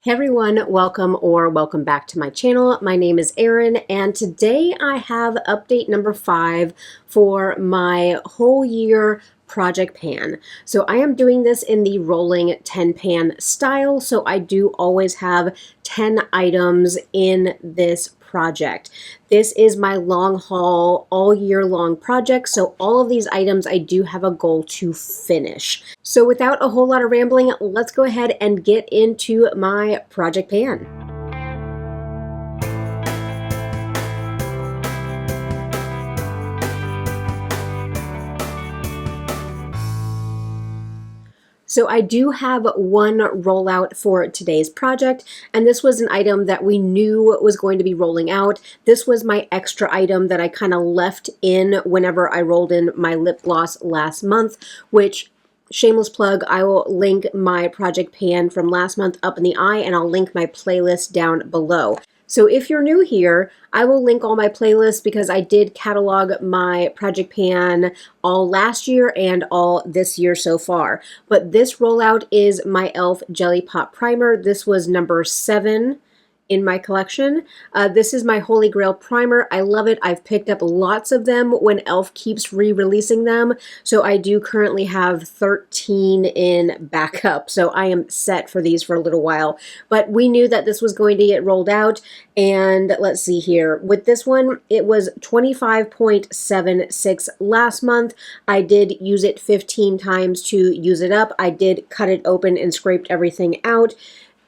Hey everyone, welcome back to my channel. My name is Erin and today I have update number 5 for my whole year project pan. So I am doing this in the rolling 10 pan style, so I do always have 10 items in this project. This is my long haul, all year long project, so all of these items I do have a goal to finish. So without a whole lot of rambling, let's go ahead and get into my project pan. So I do have one rollout for today's project, and this was an item that we knew was going to be rolling out. This was my extra item that I kind of left in whenever I rolled in my lip gloss last month, which, shameless plug, I will link my project pan from last month up in the eye, and I'll link my playlist down below. So if you're new here, I will link all my playlists because I did catalog my project pan all last year and all this year so far. But this rollout is my e.l.f. Jelly Pop Primer. This was number 7 in my collection. This is my Holy Grail primer. I love it. I've picked up lots of them when e.l.f. keeps re-releasing them. So I do currently have 13 in backup. So I am set for these for a little while. But we knew that this was going to get rolled out. And let's see here. With this one, it was 25.76 last month. I did use it 15 times to use it up. I did cut it open and scraped everything out.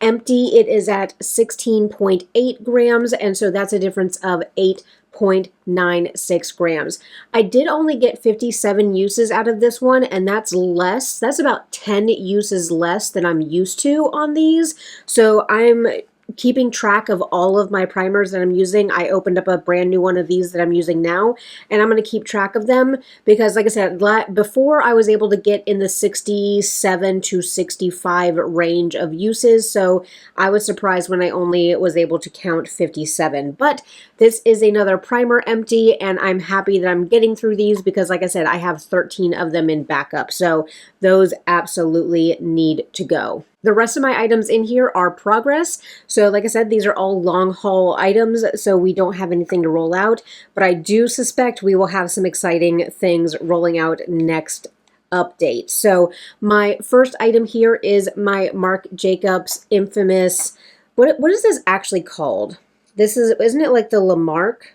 Empty, it is at 16.8 grams, and so that's a difference of 8.96 grams. I did only get 57 uses out of this one, and that's less. That's about 10 uses less than I'm used to on these. So I'm keeping track of all of my primers that I'm using. I opened up a brand new one of these that I'm using now, and I'm going to keep track of them because, like I said, before I was able to get in the 67 to 65 range of uses, so I was surprised when I only was able to count 57. But this is another primer empty, and I'm happy that I'm getting through these because, like I said, I have 13 of them in backup, so those absolutely need to go. The rest of my items in here are progress. So like I said, these are all long haul items, so we don't have anything to roll out, but I do suspect we will have some exciting things rolling out next update. So my first item here is my Marc Jacobs infamous, what is this actually called? This is, isn't it like the Lamarck?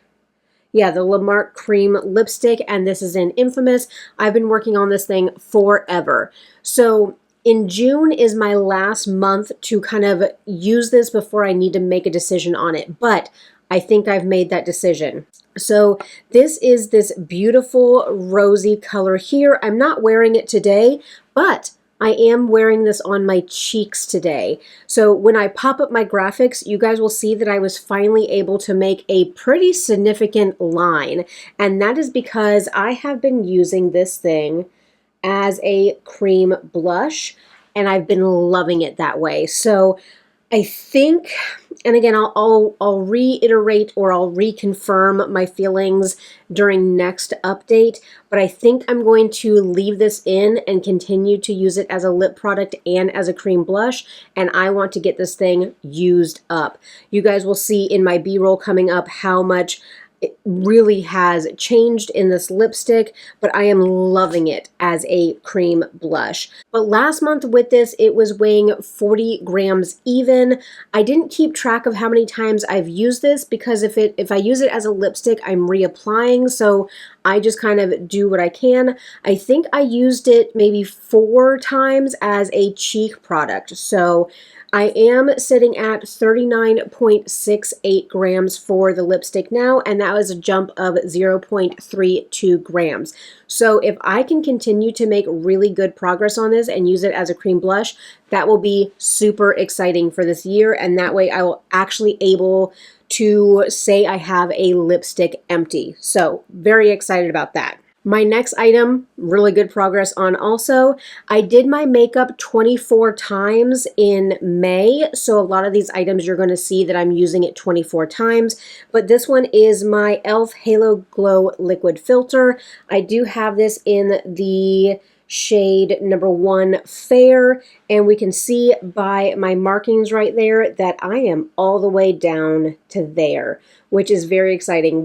Yeah, the Lamarck cream lipstick, and this is in Infamous. I've been working on this thing forever. So in June is my last month to kind of use this before I need to make a decision on it, but I think I've made that decision. So this is this beautiful rosy color here. I'm not wearing it today, but I am wearing this on my cheeks today. So when I pop up my graphics, you guys will see that I was finally able to make a pretty significant line, and that is because I have been using this thing as a cream blush, and I've been loving it that way. So I think, and again, I'll reiterate or I'll reconfirm my feelings during next update, but I think I'm going to leave this in and continue to use it as a lip product and as a cream blush, and I want to get this thing used up. You guys will see in my B-roll coming up how much it really has changed in this lipstick, but I am loving it as a cream blush. But last month with this, it was weighing 40 grams even. I didn't keep track of how many times I've used this because if I use it as a lipstick, I'm reapplying, so I just kind of do what I can. I think I used it maybe 4 times as a cheek product, so I am sitting at 39.68 grams for the lipstick now, and that was a jump of 0.32 grams. So if I can continue to make really good progress on this and use it as a cream blush, that will be super exciting for this year, and that way I will actually able to say I have a lipstick empty. So very excited about that. My next item, really good progress on also. I did my makeup 24 times in May, so a lot of these items you're going to see that I'm using it 24 times, but this one is my e.l.f. Halo Glow Liquid Filter. I do have this in the shade number 1 Fair, and we can see by my markings right there that I am all the way down to there, which is very exciting.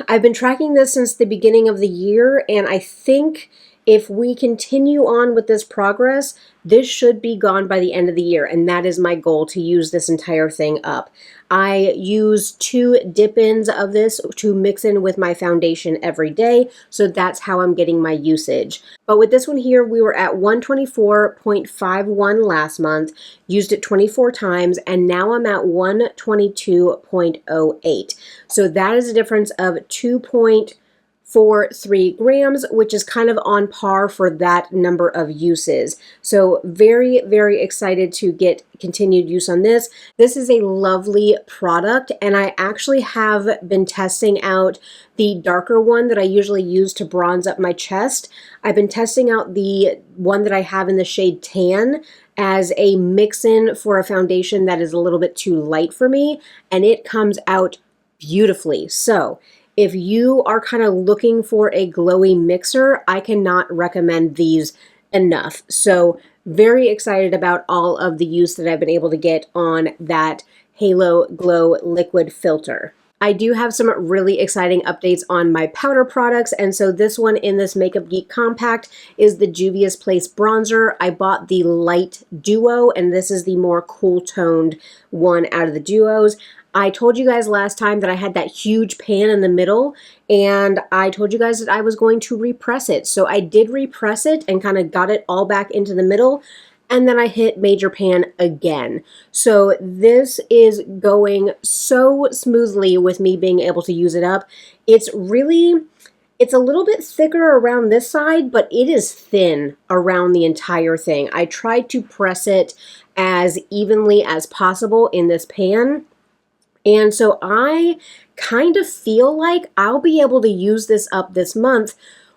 I've been tracking this since the beginning of the year, and I think if we continue on with this progress, this should be gone by the end of the year, and that is my goal, to use this entire thing up. I use 2 dip-ins of this to mix in with my foundation every day, so that's how I'm getting my usage. But with this one here, we were at 124.51 last month, used it 24 times, and now I'm at 122.08. So that is a difference of 2.43 grams, which is kind of on par for that number of uses. So very, very excited to get continued use on this. This is a lovely product, and I actually have been testing out the darker one that I usually use to bronze up my chest. I've been testing out the one that I have in the shade Tan as a mix-in for a foundation that is a little bit too light for me, and it comes out beautifully. So if you are kind of looking for a glowy mixer, I cannot recommend these enough. So very excited about all of the use that I've been able to get on that Halo Glow liquid filter. I do have some really exciting updates on my powder products, and so this one in this Makeup Geek Compact is the Juvia's Place bronzer. I bought the light duo, and this is the more cool toned one out of the duos. I told you guys last time that I had that huge pan in the middle, and I told you guys that I was going to repress it. So I did repress it and kind of got it all back into the middle, and then I hit major pan again. So this is going so smoothly with me being able to use it up. It's a little bit thicker around this side, but it is thin around the entire thing. I tried to press it as evenly as possible in this pan. And so I kind of feel like I'll be able to use this up this month,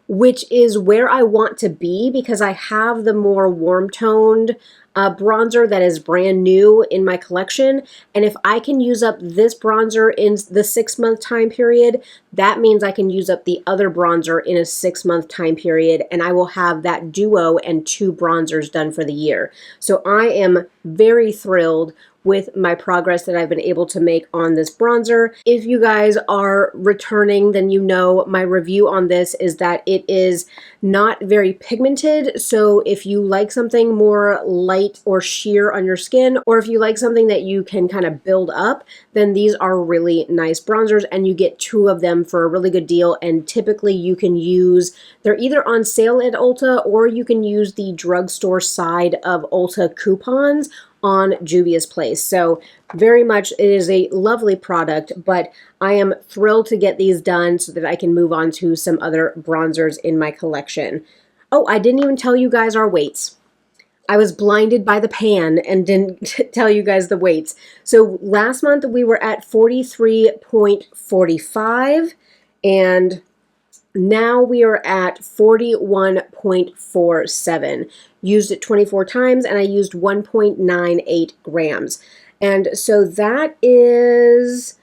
which is where I want to be, because I have the more warm-toned bronzer that is brand new in my collection. And if I can use up this bronzer in the 6-month time period, that means I can use up the other bronzer in a 6-month time period, and I will have that duo and 2 bronzers done for the year. So I am very thrilled with my progress that I've been able to make on this bronzer. If you guys are returning, then you know my review on this is that it is not very pigmented. So if you like something more light or sheer on your skin, or if you like something that you can kind of build up, then these are really nice bronzers, and you get 2 of them for a really good deal. And typically you can use, they're either on sale at Ulta, or you can use the drugstore side of Ulta coupons on Juvia's Place. So very much, it is a lovely product, but I am thrilled to get these done so that I can move on to some other bronzers in my collection. Oh, I didn't even tell you guys our weights. I was blinded by the pan and didn't tell you guys the weights. So last month we were at 43.45, and now we are at 41.47. Used it 24 times, and I used 1.98 grams. And so that is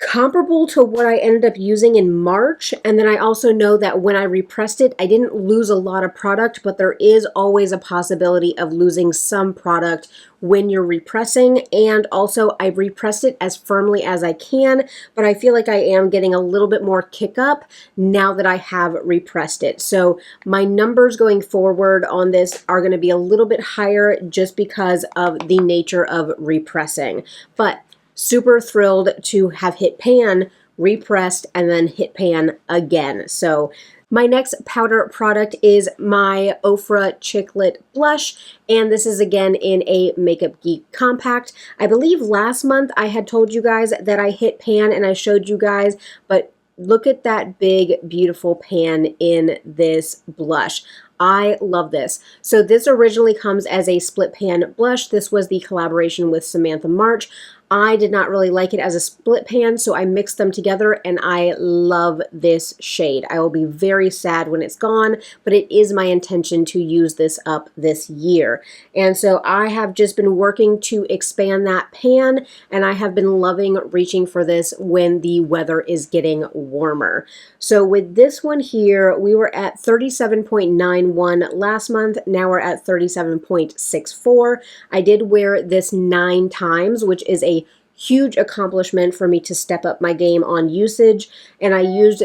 comparable to what I ended up using in March. And then I also know that when I repressed it, I didn't lose a lot of product, but there is always a possibility of losing some product when you're repressing. And also I repressed it as firmly as I can, but I feel like I am getting a little bit more kick up now that I have repressed it. So my numbers going forward on this are going to be a little bit higher just because of the nature of repressing. But super thrilled to have hit pan, repressed, and then hit pan again. So my next powder product is my Ofra Chicklet Blush, and this is again in a Makeup Geek Compact. I believe last month I had told you guys that I hit pan and I showed you guys, but look at that big, beautiful pan in this blush. I love this. So this originally comes as a split pan blush. This was the collaboration with Samantha March. I did not really like it as a split pan, so I mixed them together, and I love this shade. I will be very sad when it's gone, but it is my intention to use this up this year. And so I have just been working to expand that pan, and I have been loving reaching for this when the weather is getting warmer. So with this one here, we were at 37.91 last month. Now we're at 37.64. I did wear this 9 times, which is a huge accomplishment for me to step up my game on usage. And I used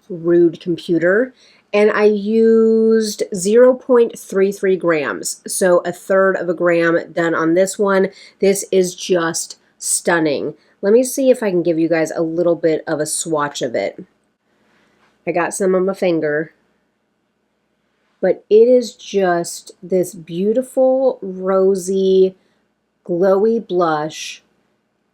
rude computer, and I used 0.33 grams. So a third of a gram done on this one. This is just stunning. Let me see if I can give you guys a little bit of a swatch of it. I got some on my finger, but it is just this beautiful, rosy, glowy blush.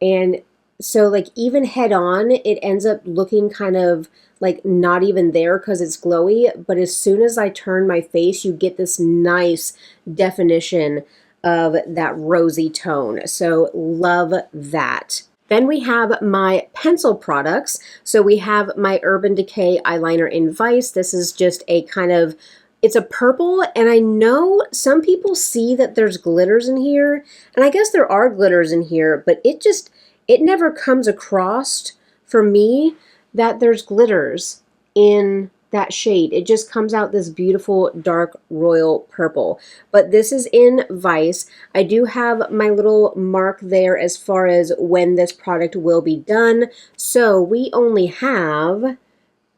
And so like even head on, it ends up looking kind of like not even there because it's glowy. But as soon as I turn my face, you get this nice definition of that rosy tone. So love that. Then we have my pencil products. So we have my Urban Decay eyeliner in Vice. This is just a kind of, it's a purple, and I know some people see that there's glitters in here, and I guess there are glitters in here, but it never comes across for me that there's glitters in that shade. It just comes out this beautiful dark royal purple. But this is in Vice. I do have my little mark there as far as when this product will be done. So we only have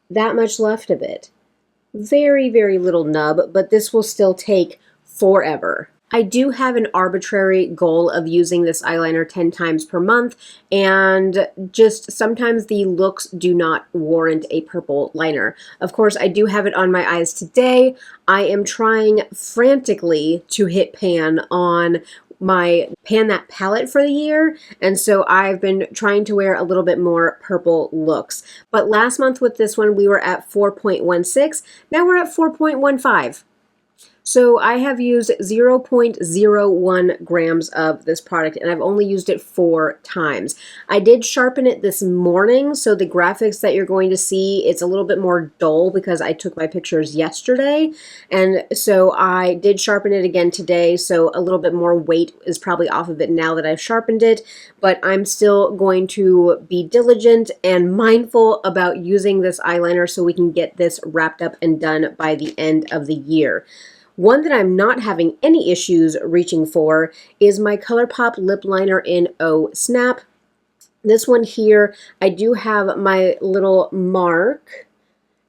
that much left of it. Very, very little nub, but this will still take forever. I do have an arbitrary goal of using this eyeliner 10 times per month, and just sometimes the looks do not warrant a purple liner. Of course, I do have it on my eyes today. I am trying frantically to hit pan on my pan that palette for the year, and so I've been trying to wear a little bit more purple looks. But last month with this one, we were at 4.16. Now we're at 4.15. So I have used 0.01 grams of this product, and I've only used it 4 times. I did sharpen it this morning, so the graphics that you're going to see, it's a little bit more dull because I took my pictures yesterday, and so I did sharpen it again today, so a little bit more weight is probably off of it now that I've sharpened it, but I'm still going to be diligent and mindful about using this eyeliner so we can get this wrapped up and done by the end of the year. One that I'm not having any issues reaching for is my ColourPop lip liner in Oh Snap. This one here, I do have my little Marc.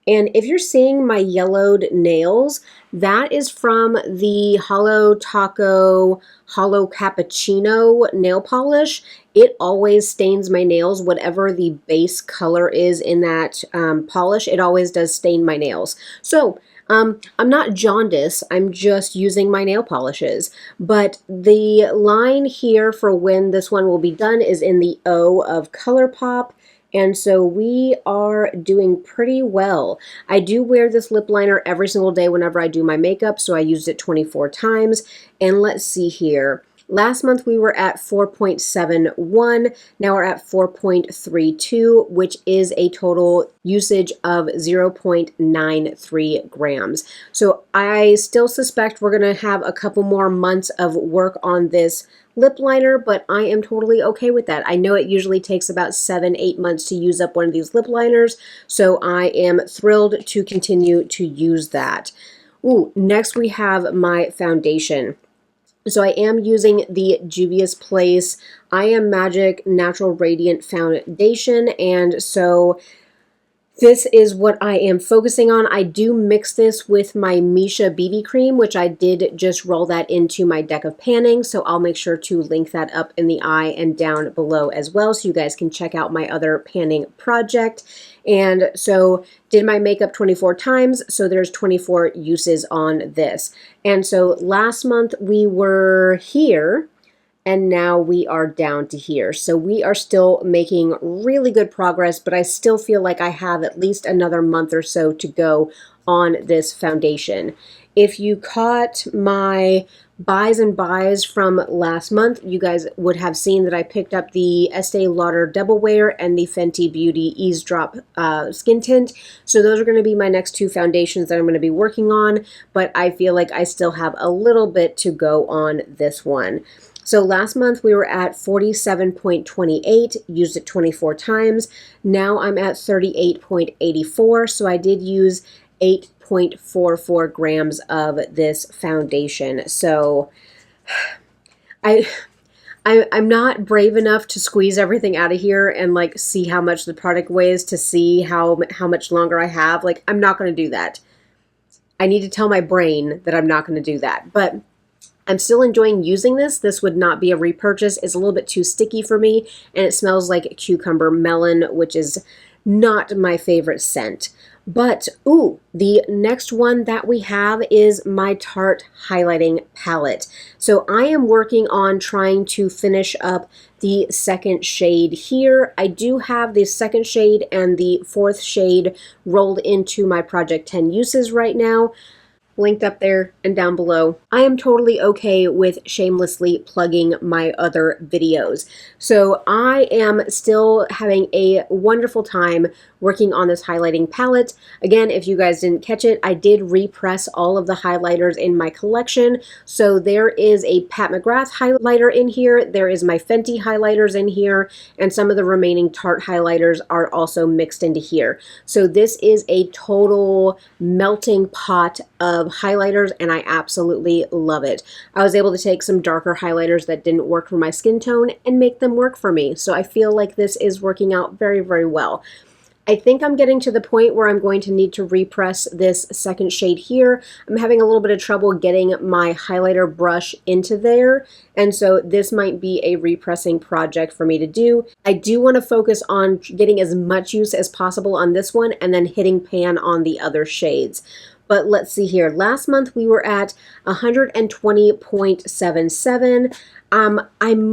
And if you're seeing my yellowed nails, that is from the Holo Taco Holo Cappuccino nail polish. It always stains my nails. Whatever the base color is in that polish, it always does stain my nails. So I'm not jaundice, I'm just using my nail polishes. But the line here for when this one will be done is in the O of ColourPop. And so we are doing pretty well. I do wear this lip liner every single day whenever I do my makeup, so I used it 24 times. And let's see here. Last month we were at 4.71, now we're at 4.32, which is a total usage of 0.93 grams. So I still suspect we're going to have a couple more months of work on this lip liner, but I am totally okay with that. I know it usually takes about 7-8 months to use up one of these lip liners, so I am thrilled to continue to use that. Ooh, next we have my foundation. So I am using the Juvia's Place I Am Magic Natural Radiant Foundation, and so this is what I am focusing on. I do mix this with my Misha BB cream, which I did just roll that into my deck of panning, so I'll make sure to link that up in the eye and down below as well, so you guys can check out my other panning project. And so did my makeup 24 times, so there's 24 uses on this. And so last month we were here, and now we are down to here. So we are still making really good progress, but I still feel like I have at least another month or so to go on this foundation. If you caught my buys and buys from last month. You guys would have seen that I picked up the Estee Lauder Double Wear and the Fenty Beauty Eavesdrop Skin Tint. So those are going to be my next two foundations that I'm going to be working on, but I feel like I still have a little bit to go on this one. So last month we were at 47.28, used it 24 times. Now I'm at 38.84, so I did use 8.44 grams of this foundation. So I'm not brave enough to squeeze everything out of here and like see how much the product weighs to see how much longer I have. Like, I'm not going to do that. I need to tell my brain that I'm not going to do that. But I'm still enjoying using this. This would not be a repurchase. It's a little bit too sticky for me, and it smells like cucumber melon, which is not my favorite scent. But, ooh, the next one that we have is my Tarte highlighting palette. So I am working on trying to finish up the second shade here. I do have the second shade and the fourth shade rolled into my Project 10 uses right now, linked up there and down below. I am totally okay with shamelessly plugging my other videos. So I am still having a wonderful time working on this highlighting palette. Again, if you guys didn't catch it, I did repress all of the highlighters in my collection. So there is a Pat McGrath highlighter in here, there is my Fenty highlighters in here, and some of the remaining Tarte highlighters are also mixed into here. So this is a total melting pot of highlighters, and I absolutely love it. I was able to take some darker highlighters that didn't work for my skin tone and make them work for me. So I feel like this is working out very, very well. I think I'm getting to the point where I'm going to need to repress this second shade here. I'm having a little bit of trouble getting my highlighter brush into there, and so this might be a repressing project for me to do. I do want to focus on getting as much use as possible on this one and then hitting pan on the other shades. But let's see here. Last month we were at 120.77. I'm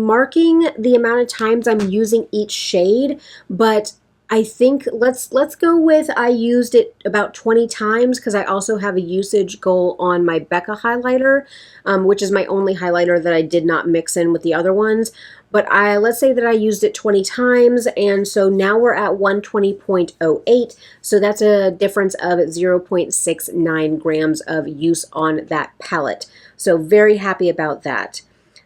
marking the amount of times I'm using each shade, but I think let's go with I used it about 20 times because I also have a usage goal on my Becca highlighter, which is my only highlighter that I did not mix in with the other ones. But let's say that I used it 20 times, and so now we're at 120.08, so that's a difference of 0.69 grams of use on that palette. So very happy about that.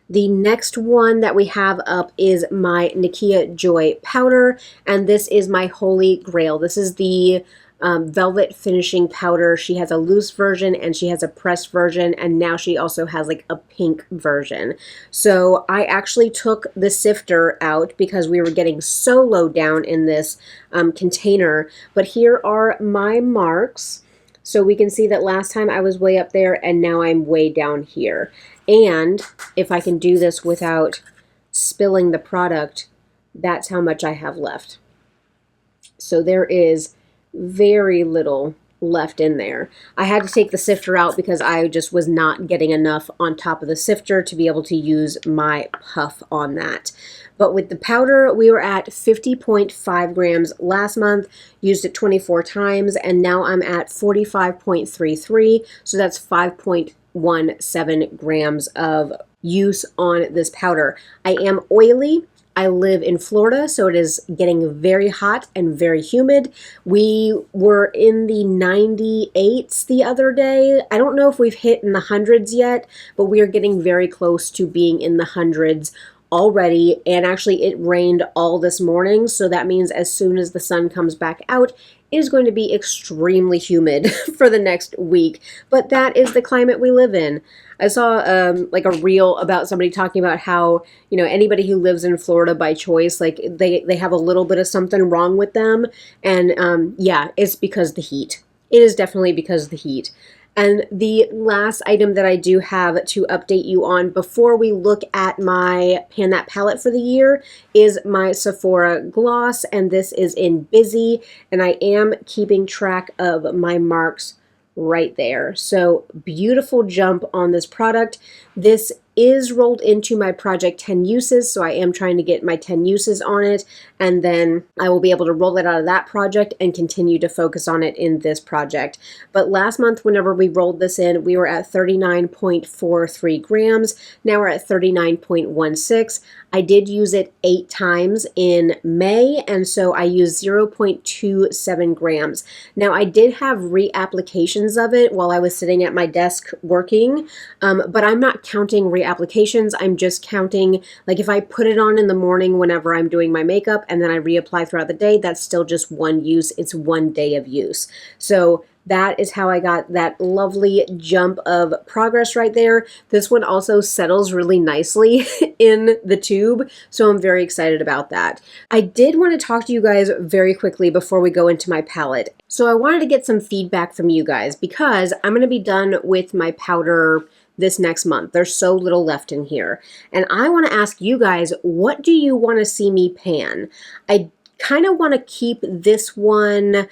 The next one that we have up is my Nakia Joy powder, and this is my holy grail. This is the velvet finishing powder. She has a loose version and she has a pressed version, and now she also has like a pink version. So I actually took the sifter out because we were getting so low down in this container, but here are my marks. So we can see that last time I was way up there and now I'm way down here. And if I can do this without spilling the product, that's how much I have left. So there is very little left in there. I had to take the sifter out because I just was not getting enough on top of the sifter to be able to use my puff on that. But with the powder, we were at 50.5 grams last month, used it 24 times, and now I'm at 45.33, so that's 5.17 grams of use on this powder. I am oily. I live in Florida, so it is getting very hot and very humid. We were in the 98s the other day. I don't know if we've hit in the hundreds yet, but we are getting very close to being in the hundreds already, and actually it rained all this morning, so that means as soon as the sun comes back out, it is going to be extremely humid for the next week, but that is the climate we live in. I saw like a reel about somebody talking about how, you know, anybody who lives in Florida by choice, like they have a little bit of something wrong with them, and yeah, it's because the heat. It is definitely because of the heat. And the last item that I do have to update you on before we look at my Pan That palette for the year is my Sephora gloss, and this is in Busy, and I am keeping track of my marks right there. So beautiful jump on this product. This is rolled into my project 10 uses, so I am trying to get my 10 uses on it, and then I will be able to roll it out of that project and continue to focus on it in this project. But last month, whenever we rolled this in, we were at 39.43 grams. Now we're at 39.16. I did use it 8 times in May, and so I used 0.27 grams. Now, I did have reapplications of it while I was sitting at my desk working, but I'm not counting reapplications. I'm just counting, like if I put it on in the morning whenever I'm doing my makeup and then I reapply throughout the day, that's still just one use. It's 1 day of use. So that is how I got that lovely jump of progress right there. This one also settles really nicely in the tube, so I'm very excited about that. I did want to talk to you guys very quickly before we go into my palette. So I wanted to get some feedback from you guys because I'm going to be done with my powder this next month. There's so little left in here. And I want to ask you guys, what do you want to see me pan? I kind of want to keep this one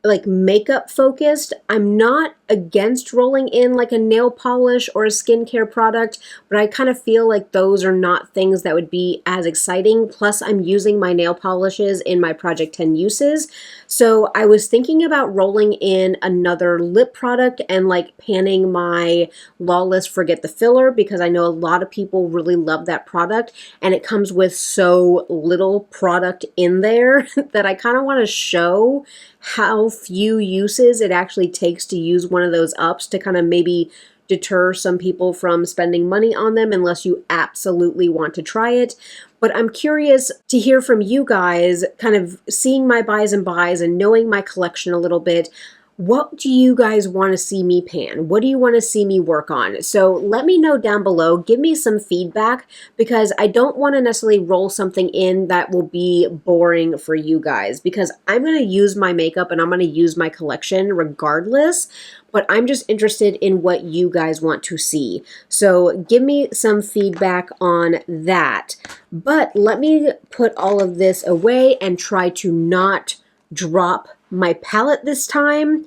like makeup focused. I'm not against rolling in like a nail polish or a skincare product, but I kind of feel like those are not things that would be as exciting. Plus, I'm using my nail polishes in my Project 10 uses. So I was thinking about rolling in another lip product and like panning my Lawless Forget the Filler because I know a lot of people really love that product and it comes with so little product in there that I kind of want to show how few uses it actually takes to use one of those ups to kind of maybe deter some people from spending money on them unless you absolutely want to try it. But I'm curious to hear from you guys, kind of seeing my buys and buys and knowing my collection a little bit. What do you guys want to see me pan? What do you want to see me work on? So let me know down below. Give me some feedback because I don't want to necessarily roll something in that will be boring for you guys because I'm going to use my makeup and I'm going to use my collection regardless, but I'm just interested in what you guys want to see. So give me some feedback on that. But let me put all of this away and try to not drop my palette this time.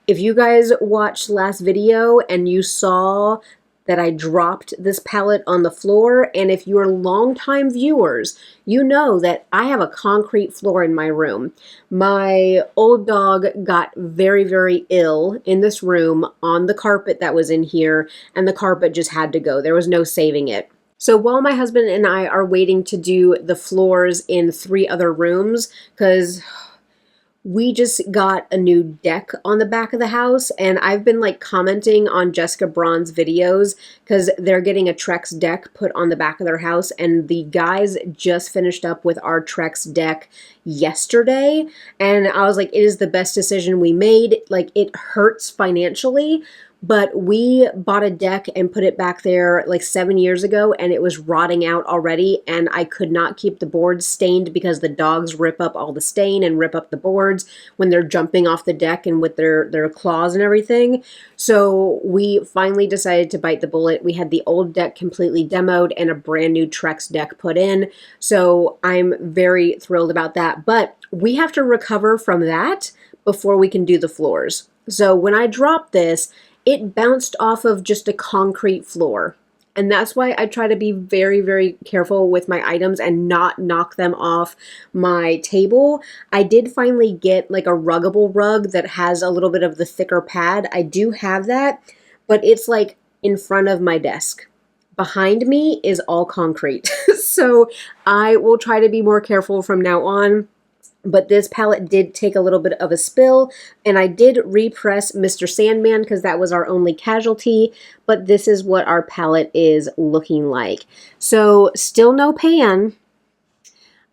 If you guys watched last video and you saw that I dropped this palette on the floor, and if you're longtime viewers, you know that I have a concrete floor in my room. My old dog got very, very ill in this room on the carpet that was in here, and the carpet just had to go. There was no saving it. So while my husband and I are waiting to do the floors in 3 other rooms, because we just got a new deck on the back of the house, and I've been like commenting on Jessica Braun's videos because they're getting a Trex deck put on the back of their house, and the guys just finished up with our Trex deck yesterday, and I was like, it is the best decision we made. Like, it hurts financially, but we bought a deck and put it back there like 7 years ago and it was rotting out already, and I could not keep the boards stained because the dogs rip up all the stain and rip up the boards when they're jumping off the deck and with their claws and everything. So we finally decided to bite the bullet. We had the old deck completely demoed and a brand new Trex deck put in. So I'm very thrilled about that, but we have to recover from that before we can do the floors. So when I dropped this, it bounced off of just a concrete floor. And that's why I try to be very, very careful with my items and not knock them off my table. I did finally get like a ruggable rug that has a little bit of the thicker pad. I do have that, but it's like in front of my desk. Behind me is all concrete. So I will try to be more careful from now on. But this palette did take a little bit of a spill, and I did repress Mr. Sandman because that was our only casualty, but this is what our palette is looking like. So still no pan.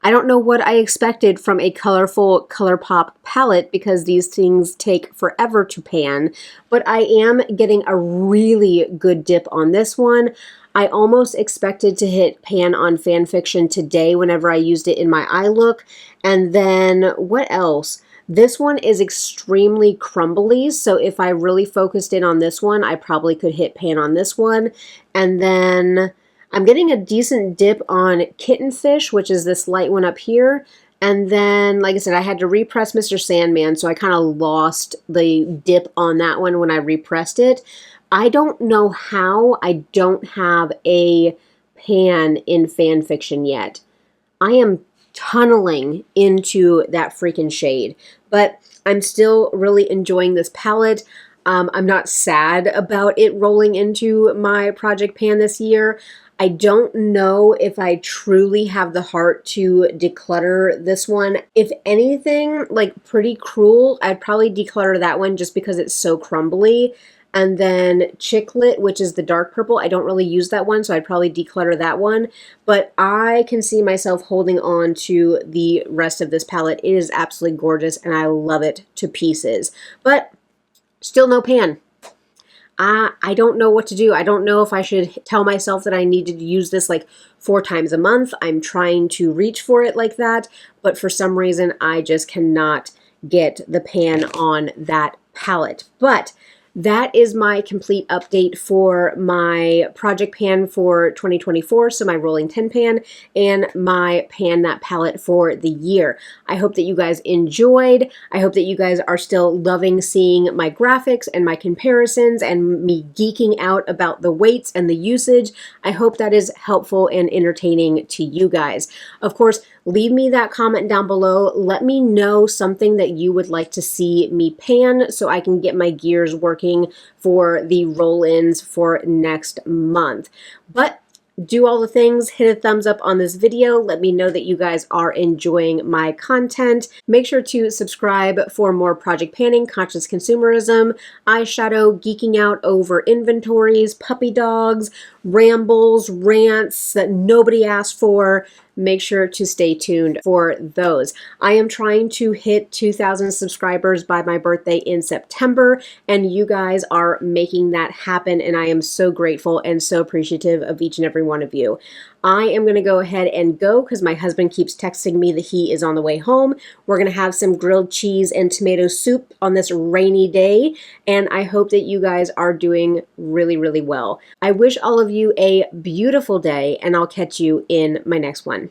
I don't know what I expected from a colorful ColourPop palette because these things take forever to pan, but I am getting a really good dip on this one. I almost expected to hit pan on Fanfiction today whenever I used it in my eye look. And then what else? This one is extremely crumbly, so if I really focused in on this one, I probably could hit pan on this one. And then I'm getting a decent dip on Kittenfish, which is this light one up here. And then, like I said, I had to repress Mr. Sandman, so I kind of lost the dip on that one when I repressed it. I don't know how I don't have a pan in fan fiction yet. I am tunneling into that freaking shade, but I'm still really enjoying this palette. I'm not sad about it rolling into my project pan this year. I don't know if I truly have the heart to declutter this one. If anything, like Pretty Cruel, I'd probably declutter that one just because it's so crumbly. And then Chicklet, which is the dark purple, I don't really use that one, so I'd probably declutter that one. But I can see myself holding on to the rest of this palette. It is absolutely gorgeous, and I love it to pieces. But still no pan. I don't know what to do. I don't know if I should tell myself that I needed to use this like 4 times a month. I'm trying to reach for it like that, but for some reason I just cannot get the pan on that palette. But that is my complete update for my project pan for 2024, so my rolling tin pan, and my pan that palette for the year. I hope that you guys enjoyed. I hope that you guys are still loving seeing my graphics and my comparisons and me geeking out about the weights and the usage. I hope that is helpful and entertaining to you guys. Of course, leave me that comment down below. Let me know something that you would like to see me pan so I can get my gears working for the roll-ins for next month. But do all the things, hit a thumbs up on this video. Let me know that you guys are enjoying my content. Make sure to subscribe for more project panning, conscious consumerism, eyeshadow, geeking out over inventories, puppy dogs, rambles, rants that nobody asked for. Make sure to stay tuned for those. I am trying to hit 2,000 subscribers by my birthday in September, and you guys are making that happen, and I am so grateful and so appreciative of each and every one of you. I am going to go ahead and go because my husband keeps texting me that he is on the way home. We're going to have some grilled cheese and tomato soup on this rainy day, and I hope that you guys are doing really, really well. I wish all of you a beautiful day, and I'll catch you in my next one.